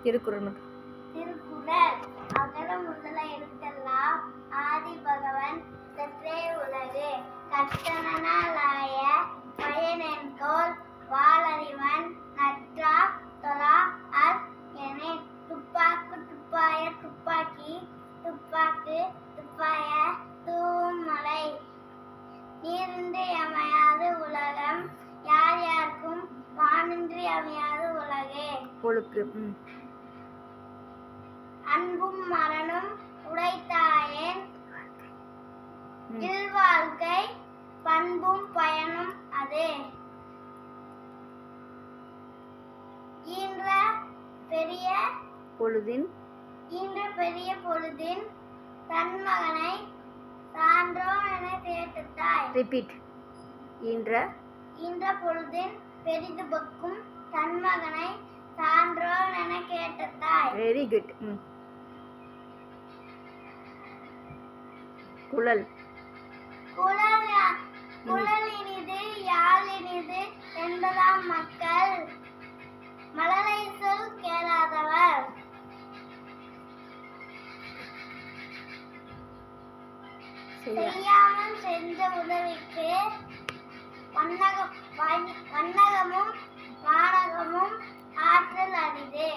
திருக்குறள் மட்டும். திருக்குறள். அகர முதல எழுத்தெல்லாம் ஆதி பகவன் சற்றே உலகு கற்றனனாலாய பயனென்கோள் வாளறிவன் நற்றா தொழா அர் என துப்பாக்கு துப்பாய துப்பாக்கி துப்பாக்கு துப்பாய தூவும் மலை நீரின்றி அமையாது உலகம் யார் யாருக்கும் வானின்றி அமையாது உலகே ஒழுக்கு. அன்பும் மரணும் உடைத்தாயேன் இல்வாழ்க்கை பண்பும் பயனும் அதே ஈன்ற பெரிய பொழுதின் தன் மகனை சான்றோன் என கேட்டுத்தாய். ரிப்பீட். ஈன்ற பொழுதின் பெரிது பக்கும் தன் மகனை சான்றோன் என கேட்டுத்தாய். Very good. குழல். குழல் இனிது யாழ் இனிது என்பதாம் மக்கள் மழலை சொல் கேளாதவர். செய்யாமல் செஞ்ச உதவிக்கு வண்ணகமும் வானகமும் ஆற்றல் அரிது.